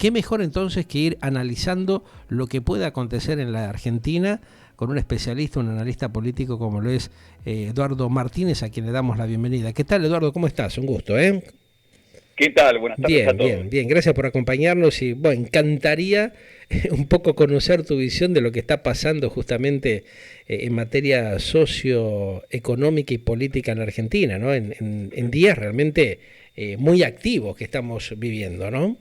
¿Qué mejor entonces que ir analizando lo que puede acontecer en la Argentina con un especialista, un analista político como lo es Eduardo Martínez, a quien le damos la bienvenida? ¿Qué tal, Eduardo? ¿Cómo estás? Un gusto, ¿eh? ¿Qué tal? Buenas tardes a Bien, todos. bien, bien. Gracias por acompañarnos y bueno, encantaría un poco conocer tu visión de lo que está pasando justamente en materia socioeconómica y política en la Argentina, ¿no? En días realmente muy activos que estamos viviendo, ¿no?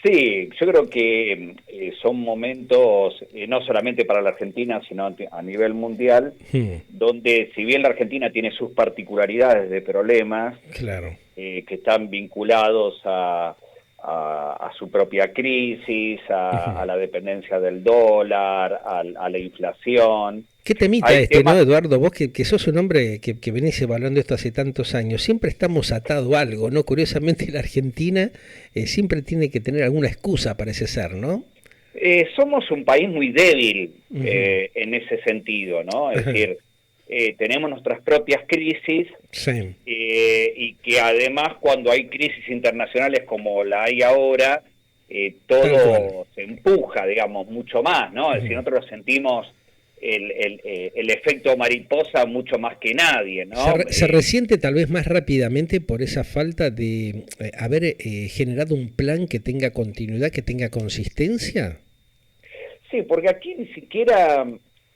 Sí, yo creo que son momentos, no solamente para la Argentina, sino a nivel mundial, Hmm, donde si bien la Argentina tiene sus particularidades de problemas claro. que están vinculados a su propia crisis, a la dependencia del dólar, a la inflación, Qué temita hay este, ¿no, temas. Eduardo? Vos que sos un hombre que venís evaluando esto hace tantos años, siempre estamos atados a algo, ¿no? Curiosamente la Argentina siempre tiene que tener alguna excusa, parece ser, ¿no? Somos un país muy débil Ujú. en ese sentido, ¿no? Es Ajá. decir, tenemos nuestras propias crisis Sí, y que además cuando hay crisis internacionales como la hay ahora, tal cual. todo se empuja, digamos, mucho más, ¿no? Es decir, Ujú. nosotros sentimos el efecto mariposa mucho más que nadie, ¿no? Se resiente tal vez más rápidamente por esa falta de haber generado un plan que tenga continuidad, que tenga consistencia. Sí, porque aquí ni siquiera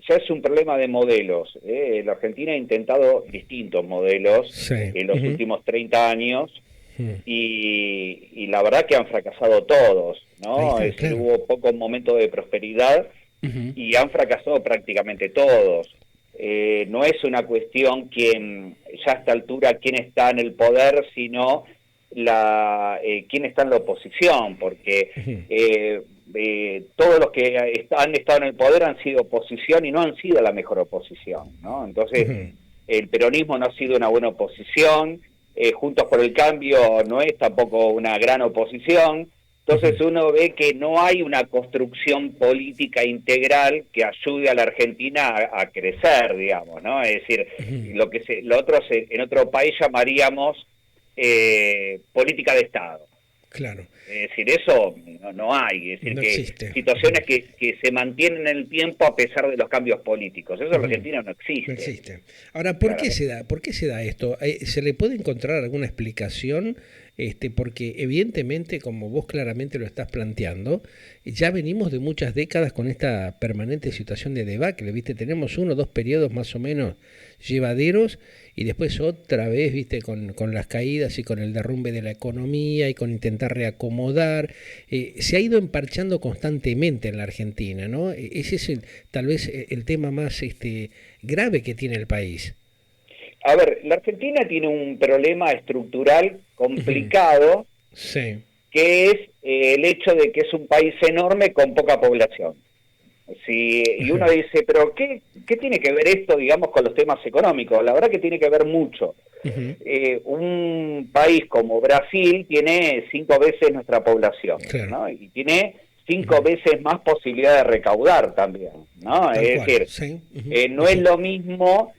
ya es un problema de modelos. La Argentina ha intentado distintos modelos Sí. en los Ujú. últimos 30 años Ujú. y la verdad que han fracasado todos, Ahí ¿no? está, Es decir, claro. hubo pocos momentos de prosperidad Ujú. y han fracasado prácticamente todos. No es una cuestión quién, ya a esta altura, quién está en el poder, sino quién está en la oposición, porque Ujú. todos los que han estado en el poder han sido oposición y no han sido la mejor oposición, ¿no? Entonces, Ujú. el peronismo no ha sido una buena oposición, Juntos por el Cambio no es tampoco una gran oposición, entonces Ujú. uno ve que no hay una construcción política integral que ayude a la Argentina a crecer, digamos, ¿no? Es decir, Ujú. lo otro en otro país llamaríamos política de Estado. Claro, Es decir, eso no hay, es decir, no que existe. Ujú. situaciones que se mantienen en el tiempo a pesar de los cambios políticos. Eso en la Ujú. Argentina no No existe, existe. Ahora, ¿por qué se claramente. da? ¿Por qué se da esto? ¿Se le puede encontrar alguna explicación? Porque evidentemente, como vos claramente lo estás planteando, ya venimos de muchas décadas con esta permanente situación de debacle, ¿viste? Tenemos uno o dos periodos más o menos llevaderos y después otra vez, ¿viste? Con las caídas y con el derrumbe de la economía y con intentar reacomodar. Se ha ido emparchando constantemente en la Argentina, ¿no? Ese es tal vez el tema más grave que tiene el país. A ver, la Argentina tiene un problema estructural Ujú. complicado, Sí. que es el hecho de que es un país enorme con poca población. Y uno Ajá. dice, pero ¿qué tiene que ver esto, digamos, con los temas económicos? La verdad que tiene que ver mucho. Ujú. Un país como Brasil tiene 5 veces nuestra población, Claro. ¿no? Y tiene cinco Ujú. veces más posibilidad de recaudar también, ¿no? Tal Es cual. decir, Sí. Ujú. no es Ujú. lo mismo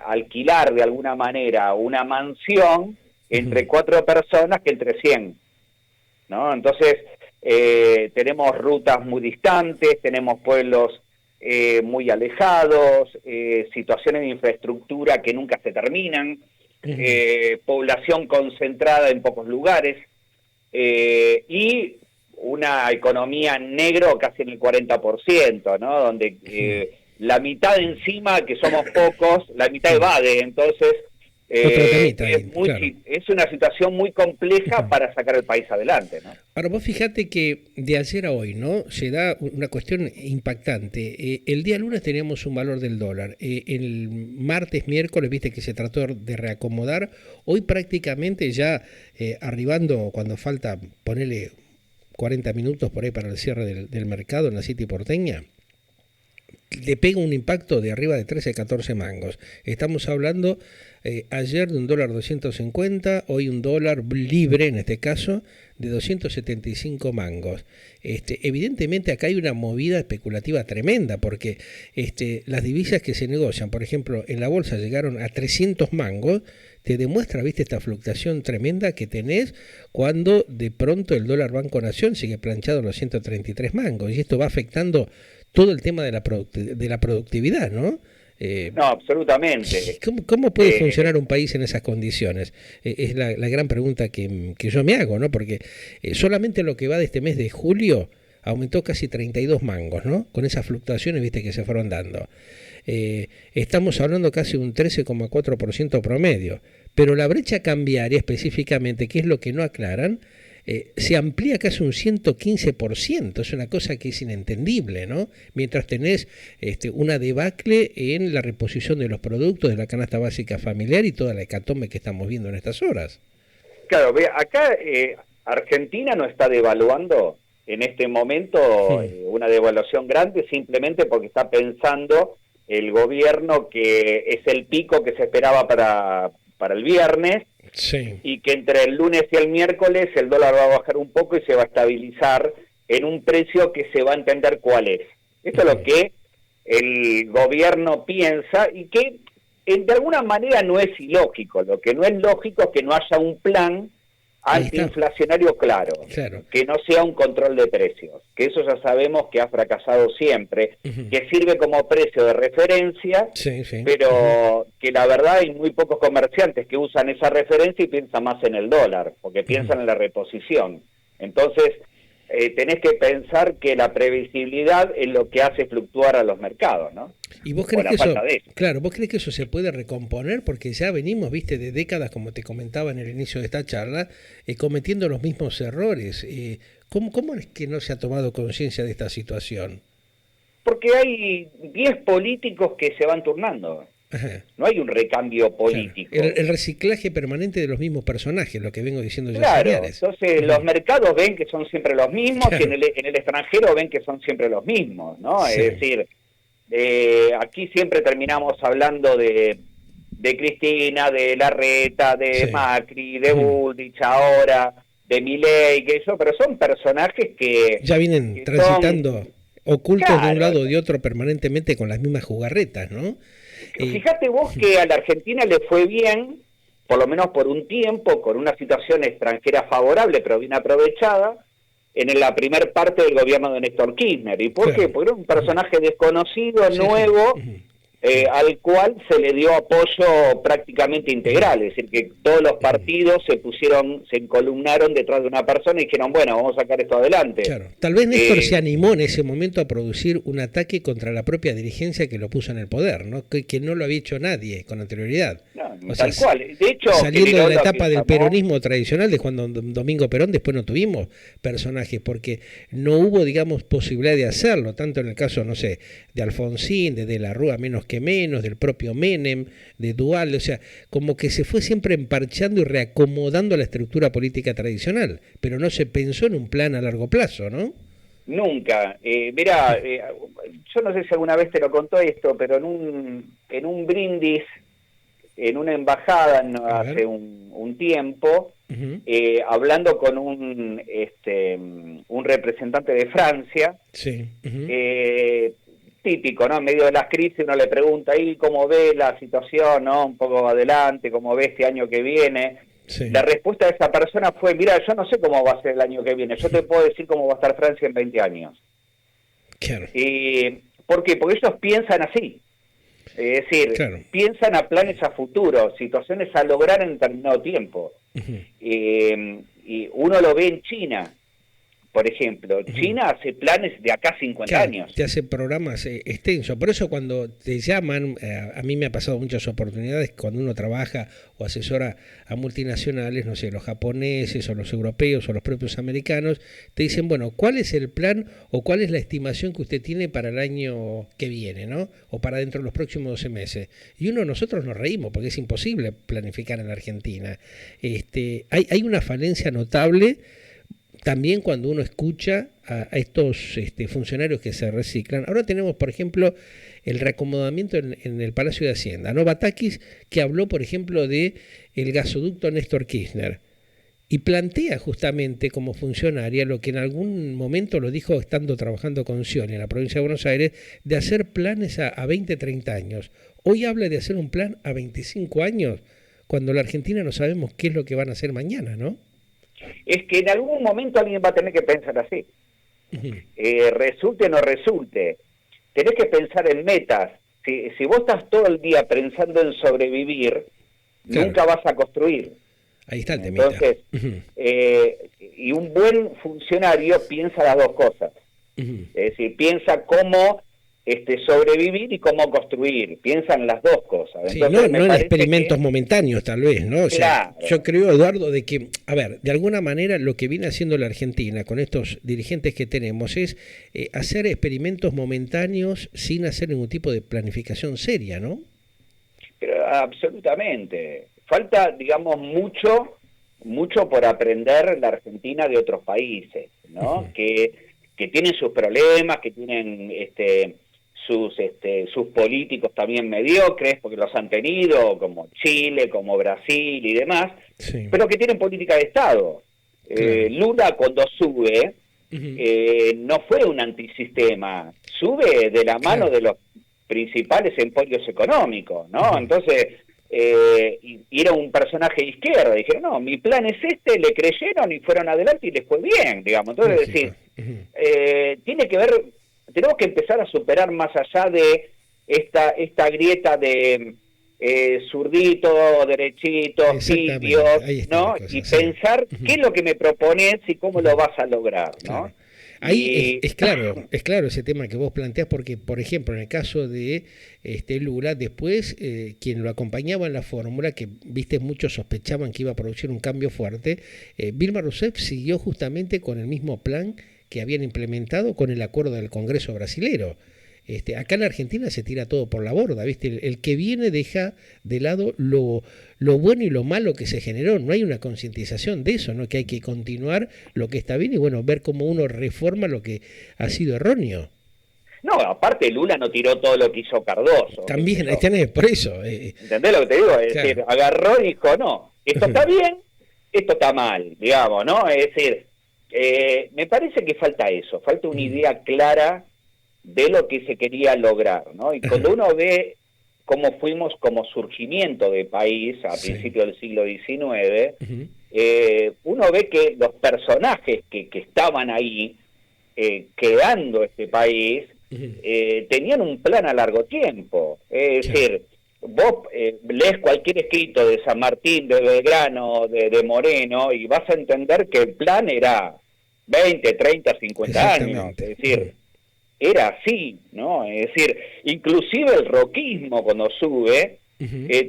alquilar de alguna manera una mansión Ujú. entre 4 personas que entre 100, ¿no? Entonces, tenemos rutas muy distantes, tenemos pueblos muy alejados, situaciones de infraestructura que nunca se terminan, Ujú. población concentrada en pocos lugares y una economía negro casi en el 40%, ¿no? Donde la mitad encima, que somos pocos, la mitad Ujú. evade, entonces Otro temita ahí, claro. es una situación muy compleja para sacar el país adelante, ¿no? Ahora vos fijate que de ayer a hoy, ¿no? Se da una cuestión impactante. El día lunes teníamos un valor del dólar. El martes, miércoles, viste que se trató de reacomodar. Hoy prácticamente ya arribando, cuando falta ponerle 40 minutos por ahí para el cierre del mercado en la City porteña, le pega un impacto de arriba de 13, 14 mangos. Estamos hablando ayer de un dólar 250, hoy un dólar libre, en este caso, de 275 mangos. Evidentemente acá hay una movida especulativa tremenda, porque las divisas que se negocian, por ejemplo, en la bolsa llegaron a 300 mangos, te demuestra, viste, esta fluctuación tremenda que tenés cuando de pronto el dólar Banco Nación sigue planchado en los 133 mangos, y esto va afectando todo el tema de la productividad, ¿no? No, absolutamente. ¿Cómo puede funcionar un país en esas condiciones? Es la gran pregunta que yo me hago, ¿no? Porque solamente lo que va de este mes de julio aumentó casi 32 mangos, ¿no? Con esas fluctuaciones, viste, que se fueron dando. Estamos hablando casi un 13,4% promedio, pero la brecha cambiaria específicamente, que es lo que no aclaran, se amplía casi un 115%, es una cosa que es inentendible, ¿no? Mientras tenés una debacle en la reposición de los productos de la canasta básica familiar y toda la hecatombe que estamos viendo en estas horas. Claro, ve, acá Argentina no está devaluando en este momento una devaluación grande simplemente porque está pensando el gobierno que es el pico que se esperaba para el viernes. Sí. Y que entre el lunes y el miércoles el dólar va a bajar un poco y se va a estabilizar en un precio que se va a entender cuál es. Esto es lo que el gobierno piensa y que de alguna manera no es ilógico. Lo que no es lógico es que no haya un plan antiinflacionario claro, que no sea un control de precios, que eso ya sabemos que ha fracasado siempre, que sirve como precio de referencia, pero que la verdad hay muy pocos comerciantes que usan esa referencia y piensan más en el dólar, porque piensan en la reposición. Entonces, tenés que pensar que la previsibilidad es lo que hace fluctuar a los mercados, ¿no? ¿Y vos crees que eso, claro, vos crees que eso se puede recomponer? Porque ya venimos, viste, de décadas, como te comentaba en el inicio de esta charla, cometiendo los mismos errores. ¿Cómo es que no se ha tomado conciencia de esta situación? Porque hay 10 políticos que se van turnando. Ajá. No hay un recambio político. Claro. El reciclaje permanente de los mismos personajes, lo que vengo diciendo ya. Claro, entonces los mercados ven que son siempre los mismos, y en el extranjero ven que son siempre los mismos, ¿no? Sí. Es decir, aquí siempre terminamos hablando de Cristina, de Larreta, de Macri, de Bullrich ahora, de Milei, que eso, pero son personajes que ya vienen transitando ocultos de un lado o de otro permanentemente con las mismas jugarretas, ¿no? Fíjate vos que a la Argentina le fue bien, por lo menos por un tiempo, con una situación extranjera favorable, pero bien aprovechada, en la primer parte del gobierno de Néstor Kirchner. ¿Y por qué? Porque era un personaje desconocido, nuevo, al cual se le dio apoyo prácticamente integral, es decir, que todos los partidos se encolumnaron detrás de una persona y dijeron, bueno, vamos a sacar esto adelante. Claro. Tal vez Néstor se animó en ese momento a producir un ataque contra la propia dirigencia que lo puso en el poder, ¿no? Que no lo había hecho nadie con anterioridad. No, tal cual. De hecho, saliendo de la etapa del peronismo tradicional de Juan Domingo Perón, después no tuvimos personajes, porque no hubo, digamos, posibilidad de hacerlo, tanto en el caso, no sé, de Alfonsín, de la Rúa menos que menos, del propio Menem, de Duhalde, o sea, como que se fue siempre emparchando y reacomodando la estructura política tradicional, pero no se pensó en un plan a largo plazo, ¿no? Nunca. Mirá, yo no sé si alguna vez te lo contó esto, pero en un brindis, en una embajada hace un tiempo, hablando con un representante de Francia, típico, ¿no? En medio de las crisis uno le pregunta ahí cómo ve la situación, ¿no? Un poco adelante, cómo ve este año que viene. La respuesta de esa persona fue, mira, yo no sé cómo va a ser el año que viene, yo te puedo decir cómo va a estar Francia en 20 años. Claro. ¿Por qué? Porque ellos piensan así. Es decir, piensan a planes a futuro, situaciones a lograr en determinado tiempo. Y uno lo ve en China, por ejemplo. China hace planes de acá a 50 años. Te hace programas extensos. Por eso cuando te llaman, a mí me ha pasado muchas oportunidades cuando uno trabaja o asesora a multinacionales, no sé, los japoneses o los europeos o los propios americanos, te dicen, bueno, ¿cuál es el plan o cuál es la estimación que usted tiene para el año que viene, ¿no? O para dentro de los próximos 12 meses. Y nosotros nos reímos porque es imposible planificar en la Argentina. Hay una falencia notable también cuando uno escucha a estos funcionarios que se reciclan. Ahora tenemos, por ejemplo, el reacomodamiento en el Palacio de Hacienda, ¿no? Batakis, que habló, por ejemplo, de el gasoducto Néstor Kirchner y plantea justamente como funcionaria lo que en algún momento lo dijo estando trabajando con Scioli en la provincia de Buenos Aires, de hacer planes a 20, 30 años. Hoy habla de hacer un plan a 25 años, cuando la Argentina no sabemos qué es lo que van a hacer mañana, ¿no? Es que en algún momento alguien va a tener que pensar así. Resulte o no resulte. Tenés que pensar en metas. Si vos estás todo el día pensando en sobrevivir, claro, nunca vas a construir. Ahí está el temita. Entonces, y un buen funcionario piensa las dos cosas. Es decir, piensa cómo sobrevivir y cómo construir. Piensan las dos cosas. Sí, entonces, no en experimentos momentáneos, tal vez, ¿no? O sea, claro. Yo creo, Eduardo, de que, a ver, de alguna manera lo que viene haciendo la Argentina con estos dirigentes que tenemos es hacer experimentos momentáneos sin hacer ningún tipo de planificación seria, ¿no? Pero absolutamente. Falta, digamos, mucho por aprender la Argentina de otros países, ¿no? Que tienen sus problemas, que tienen sus políticos también mediocres, porque los han tenido, como Chile, como Brasil y demás, sí, pero que tienen política de Estado. Claro. Lula cuando sube, no fue un antisistema, sube de la mano, claro, de los principales emporios económicos, ¿no? Entonces, y era un personaje de izquierda, dijeron, no, mi plan es le creyeron y fueron adelante y les fue bien, digamos. Entonces, decir, tiene que ver, tenemos que empezar a superar más allá de esta grieta de zurdito, derechito, tibios, ¿no? Y pensar qué es lo que me propones y cómo lo vas a lograr, ¿no? Claro. Ahí es claro ese tema que vos planteás, porque, por ejemplo, en el caso de Lula, después quien lo acompañaba en la fórmula, que viste muchos sospechaban que iba a producir un cambio fuerte, Dilma Rousseff siguió justamente con el mismo plan que habían implementado con el acuerdo del Congreso brasilero. Acá en la Argentina se tira todo por la borda, ¿viste? El que viene deja de lado lo bueno y lo malo que se generó. No hay una concientización de eso, ¿no? Que hay que continuar lo que está bien y, bueno, ver cómo uno reforma lo que ha sido erróneo. No, aparte Lula no tiró todo lo que hizo Cardoso. También, por eso. ¿Entendés lo que te digo? Es decir, agarró y dijo, no, esto está bien, esto está mal, digamos, ¿no? Es decir, me parece que falta eso, falta una idea clara de lo que se quería lograr, ¿no? Y cuando uno ve cómo fuimos como surgimiento de país a principios del siglo XIX, uno ve que los personajes que estaban ahí creando este país tenían un plan a largo tiempo. Es decir, vos lees cualquier escrito de San Martín, de Belgrano, de Moreno, y vas a entender que el plan era 20, 30, 50 años. Es decir, era así, ¿no? Es decir, inclusive el roquismo cuando sube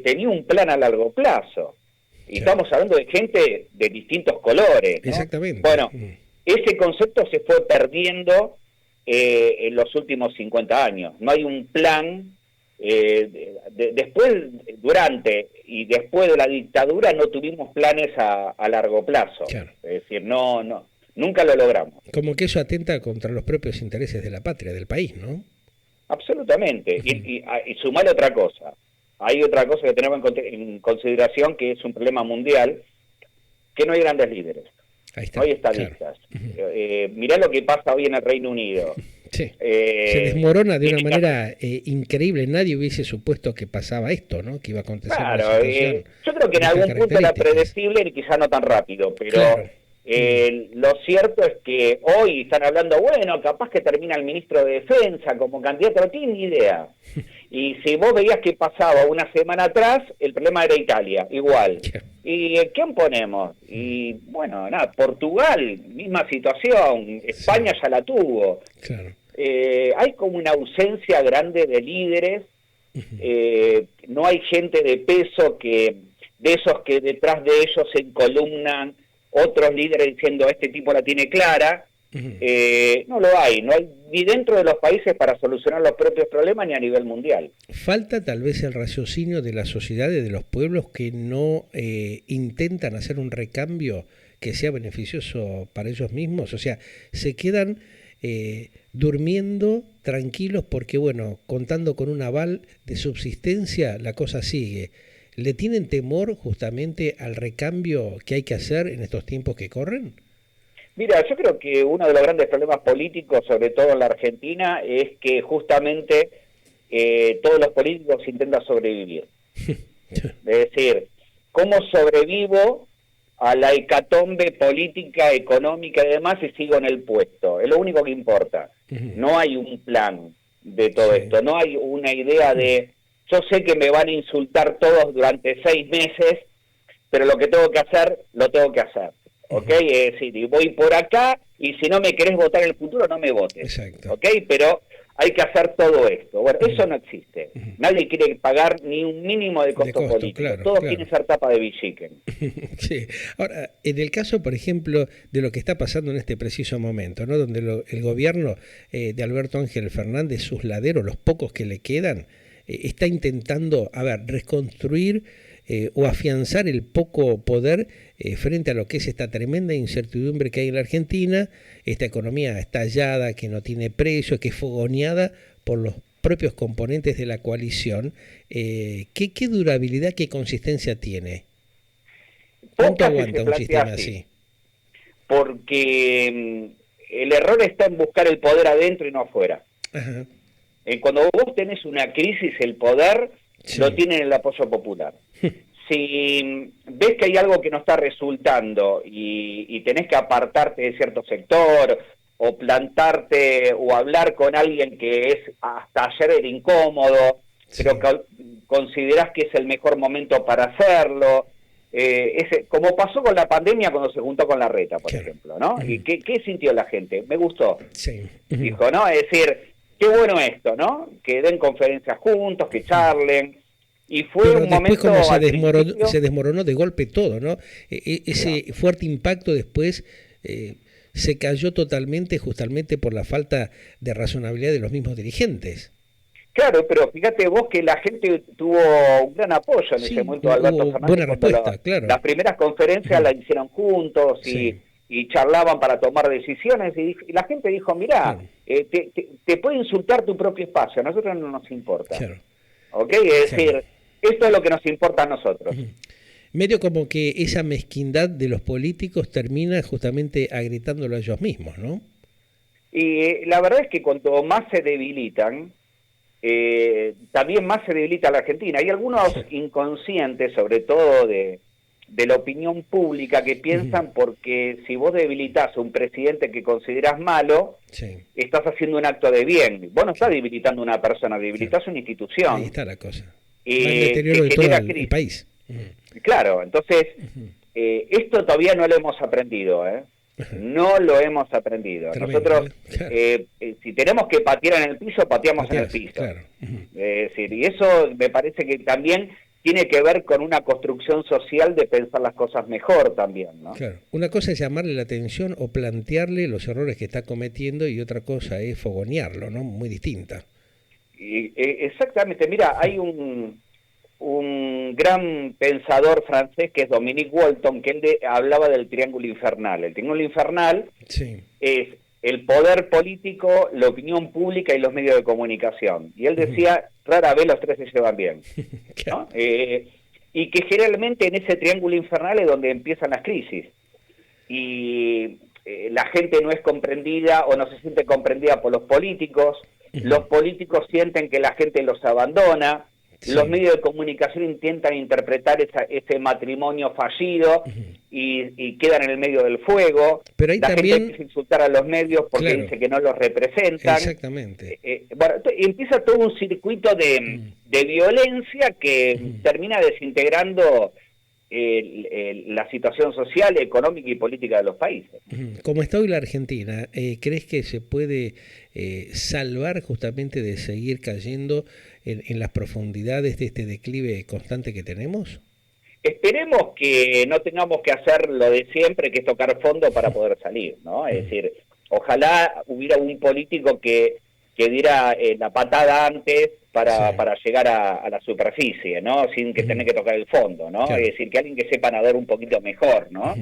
tenía un plan a largo plazo. Y estamos hablando de gente de distintos colores, ¿no? Exactamente. Bueno, ese concepto se fue perdiendo en los últimos 50 años. No hay un plan. Después, durante y después de la dictadura no tuvimos planes a largo plazo. Claro. Es decir, nunca lo logramos. Como que eso atenta contra los propios intereses de la patria, del país, ¿no? Absolutamente. Y sumar otra cosa. Hay otra cosa que tenemos en consideración, que es un problema mundial, que no hay grandes líderes. Ahí está, no hay estadistas. Claro. Mirá lo que pasa hoy en el Reino Unido. Sí. Se desmorona de una manera increíble. Nadie hubiese supuesto que pasaba esto, ¿no? Que iba a acontecer. Claro, yo creo que en algún punto era predecible y quizá no tan rápido, pero... Claro. Lo cierto es que hoy están hablando, bueno, capaz que termina el ministro de Defensa como candidato, no tienen ni idea. Y si vos veías que pasaba una semana atrás, el problema era Italia, igual. ¿Y quién ponemos? Y bueno, nada, Portugal, misma situación, España ya la tuvo. Claro. Hay como una ausencia grande de líderes, no hay gente de peso de esos que detrás de ellos se encolumnan otros líderes diciendo este tipo la tiene clara. No lo hay, no hay ni dentro de los países para solucionar los propios problemas ni a nivel mundial. Falta tal vez el raciocinio de la sociedad y de los pueblos que no intentan hacer un recambio, que sea beneficioso para ellos mismos? O sea, se quedan durmiendo tranquilos porque, bueno, contando con un aval de subsistencia, la cosa sigue. ¿Le tienen temor justamente al recambio que hay que hacer en estos tiempos que corren? Mira, yo creo que uno de los grandes problemas políticos, sobre todo en la Argentina, es que justamente todos los políticos intentan sobrevivir. Es decir, ¿cómo sobrevivo a la hecatombe política, económica y demás y sigo en el puesto? Es lo único que importa. No hay un plan de todo esto, no hay una idea de, yo sé que me van a insultar todos durante 6 meses, pero lo que tengo que hacer, lo tengo que hacer. ¿Ok? Es decir, y voy por acá, y si no me querés votar en el futuro, no me votes. Exacto. ¿Ok? Pero hay que hacer todo esto. Bueno, eso no existe. Nadie quiere pagar ni un mínimo de costo político. Claro, Todos claro. quieren ser tapa de bichiquen. Sí. Ahora, en el caso, por ejemplo, de lo que está pasando en este preciso momento, ¿no? Donde el gobierno de Alberto Ángel Fernández, sus laderos, los pocos que le quedan, está intentando, reconstruir o afianzar el poco poder frente a lo que es esta tremenda incertidumbre que hay en la Argentina, esta economía estallada, que no tiene precio, que es fogoneada por los propios componentes de la coalición. ¿Qué durabilidad, qué consistencia tiene? ¿Cuánto aguanta un sistema así? Porque el error está en buscar el poder adentro y no afuera. Ajá. Cuando vos tenés una crisis, el poder lo tiene en el apoyo popular. Si ves que hay algo que no está resultando y tenés que apartarte de cierto sector o plantarte o hablar con alguien que es hasta ayer era incómodo, pero considerás que es el mejor momento para hacerlo, como pasó con la pandemia cuando se juntó con Larreta, por ejemplo, ¿no? ¿Y qué sintió la gente? Me gustó. Dijo, ¿no? Es decir, qué bueno esto, ¿no? Que den conferencias juntos, que charlen. Y fue pero un después momento como se desmoronó de golpe todo, ¿no? Ese fuerte impacto después se cayó totalmente justamente por la falta de razonabilidad de los mismos dirigentes. Claro, pero fíjate vos que la gente tuvo un gran apoyo en ese momento de Alberto Fernández. Buena respuesta, claro. Las primeras conferencias las hicieron juntos y charlaban para tomar decisiones y la gente dijo, mirá, te puede insultar tu propio espacio, a nosotros no nos importa. Claro. ¿Ok? Es decir, esto es lo que nos importa a nosotros. Medio como que esa mezquindad de los políticos termina justamente agritándolo a ellos mismos, ¿no? Y la verdad es que cuanto más se debilitan, también más se debilita la Argentina. Hay algunos inconscientes, sobre todo de la opinión pública, que piensan porque si vos debilitas a un presidente que considerás malo, estás haciendo un acto de bien. Vos no estás debilitando a una persona, debilitas una institución. Ahí está la cosa. Y deterioro de todo el país. Claro, entonces, esto todavía no lo hemos aprendido, ¿eh? No lo hemos aprendido. Tremendo, nosotros, si tenemos que patear en el piso, pateamos en el piso. Claro. Es decir, y eso me parece que también tiene que ver con una construcción social de pensar las cosas mejor también, ¿no? Claro. Una cosa es llamarle la atención o plantearle los errores que está cometiendo y otra cosa es fogonearlo, ¿no? Muy distinta. Exactamente. Mira, hay un gran pensador francés que es Dominique Walton, que él hablaba del triángulo infernal. El triángulo infernal es el poder político, la opinión pública y los medios de comunicación. Y él decía, rara vez los tres se llevan bien, ¿no? Y que generalmente en ese triángulo infernal es donde empiezan las crisis. Y la gente no es comprendida o no se siente comprendida por los políticos sienten que la gente los abandona. Los medios de comunicación intentan interpretar ese matrimonio fallido y quedan en el medio del fuego. Pero ahí la también gente empieza a insultar a los medios porque dice que no los representan. Exactamente. Bueno, empieza todo un circuito de violencia que termina desintegrando la situación social, económica y política de los países. Como está hoy la Argentina, ¿crees que se puede salvar justamente de seguir cayendo en las profundidades de este declive constante que tenemos? Esperemos que no tengamos que hacer lo de siempre, que es tocar fondo para poder salir, ¿no? Es decir, ojalá hubiera un político que diera la patada antes para llegar a la superficie, ¿no? Sin que tener que tocar el fondo, ¿no? Claro. Es decir, que alguien que sepa nadar un poquito mejor, ¿no?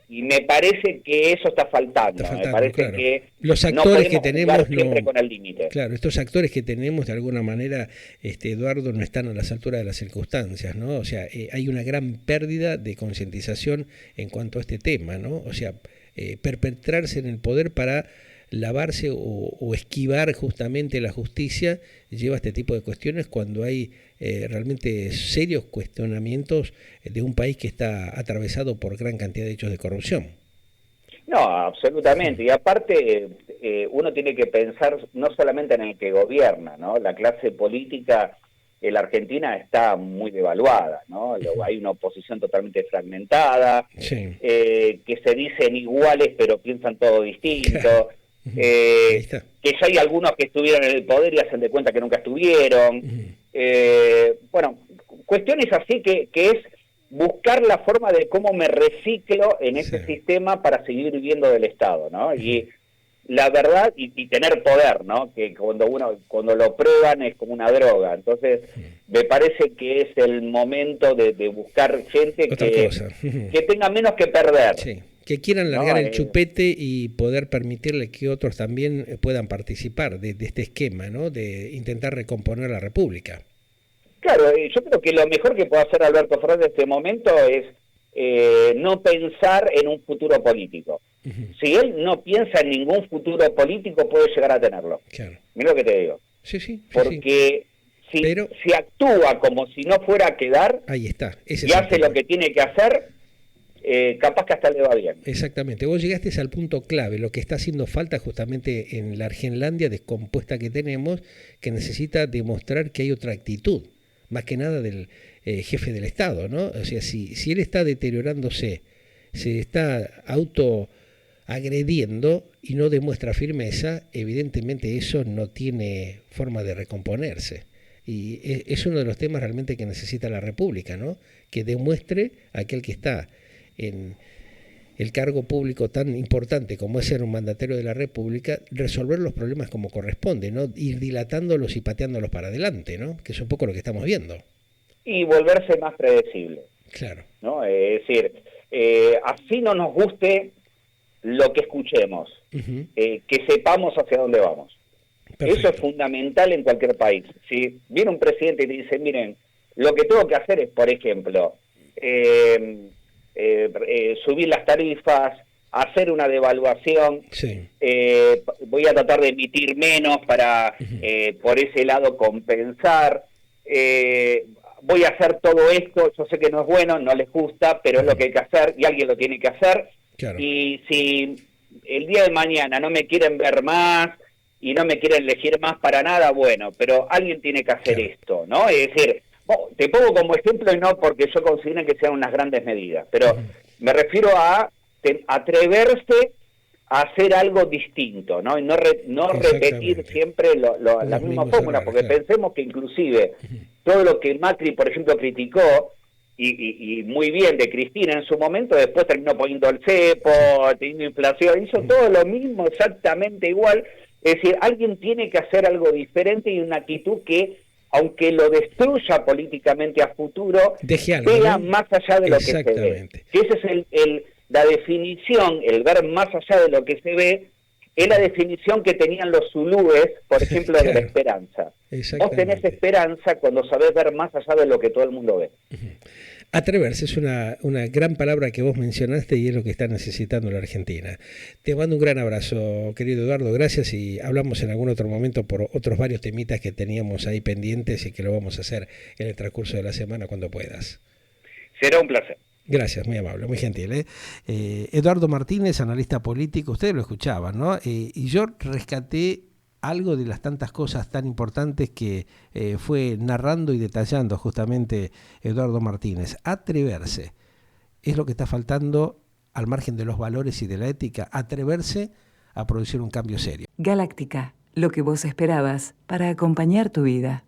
Y me parece que eso está faltando. Me parece claro. que los actores que tenemos siempre con el límite. Claro, estos actores que tenemos de alguna manera, Eduardo, no están a las alturas de las circunstancias, ¿no? O sea, hay una gran pérdida de concientización en cuanto a este tema, ¿no? O sea, perpetrarse en el poder para lavarse o esquivar justamente la justicia lleva a este tipo de cuestiones cuando hay realmente serios cuestionamientos de un país que está atravesado por gran cantidad de hechos de corrupción. No, absolutamente. Y aparte, uno tiene que pensar no solamente en el que gobierna, ¿no? La clase política en la Argentina está muy devaluada, ¿no? Hay una oposición totalmente fragmentada, sí. Que se dicen iguales pero piensan todo distinto. Que ya hay algunos que estuvieron en el poder y hacen de cuenta que nunca estuvieron. Bueno, cuestiones así que es buscar la forma de cómo me reciclo en ese sistema para seguir viviendo del Estado, ¿no? Y la verdad, y tener poder, ¿no? Que cuando lo prueban es como una droga. Entonces, me parece que es el momento de buscar gente que tenga menos que perder. Sí. Que quieran largar el chupete y poder permitirle que otros también puedan participar de este esquema, ¿no? De intentar recomponer la República. Claro, yo creo que lo mejor que puede hacer Alberto Fernández en este momento es no pensar en un futuro político. Si él no piensa en ningún futuro político, puede llegar a tenerlo. Claro. Mira lo que te digo. Sí. Porque si actúa como si no fuera a quedar, ahí está. Y hace lo que tiene que hacer, capaz que hasta le va bien. Exactamente, vos llegaste al punto clave, lo que está haciendo falta justamente en la Argenlandia descompuesta que tenemos, que necesita demostrar que hay otra actitud, más que nada del jefe del Estado, ¿no? O sea, si él está deteriorándose, se está autoagrediendo y no demuestra firmeza, evidentemente eso no tiene forma de recomponerse. Y es uno de los temas realmente que necesita la República, ¿no? Que demuestre a aquel que está en el cargo público tan importante como es ser un mandatario de la República, resolver los problemas como corresponde, no ir dilatándolos y pateándolos para adelante, ¿no? Que es un poco lo que estamos viendo. Y volverse más predecible. Claro. ¿No? Es decir, así no nos guste lo que escuchemos, que sepamos hacia dónde vamos. Perfecto. Eso es fundamental en cualquier país. Si viene un presidente y te dice, miren, lo que tengo que hacer es, por ejemplo, subir las tarifas, hacer una devaluación, voy a tratar de emitir menos para por ese lado compensar, voy a hacer todo esto, yo sé que no es bueno, no les gusta, pero es lo que hay que hacer y alguien lo tiene que hacer. Claro. Y si el día de mañana no me quieren ver más y no me quieren elegir más para nada, bueno, pero alguien tiene que hacer esto, ¿no? Es decir, te pongo como ejemplo y no porque yo considero que sean unas grandes medidas, pero me refiero a atreverse a hacer algo distinto, ¿no? Y no repetir siempre la misma fórmula, porque pensemos que inclusive todo lo que Macri, por ejemplo, criticó, y muy bien de Cristina en su momento, después terminó poniendo el cepo, teniendo inflación, hizo todo lo mismo, exactamente igual. Es decir, alguien tiene que hacer algo diferente y una actitud que, aunque lo destruya políticamente a futuro, vea más allá de lo que se ve. Que ese es la definición, el ver más allá de lo que se ve, es la definición que tenían los zulúes, por ejemplo, de la esperanza. Vos tenés esperanza cuando sabés ver más allá de lo que todo el mundo ve. Atreverse es una gran palabra que vos mencionaste y es lo que está necesitando la Argentina. Te mando un gran abrazo, querido Eduardo, gracias, y hablamos en algún otro momento por otros varios temitas que teníamos ahí pendientes y que lo vamos a hacer en el transcurso de la semana cuando puedas. Será un placer. Gracias, muy amable, muy gentil. Eduardo Martínez, analista político, ustedes lo escuchaban, ¿no? Y yo rescaté algo de las tantas cosas tan importantes que fue narrando y detallando justamente Eduardo Martínez. Atreverse es lo que está faltando al margen de los valores y de la ética, atreverse a producir un cambio serio. Galáctica, lo que vos esperabas para acompañar tu vida.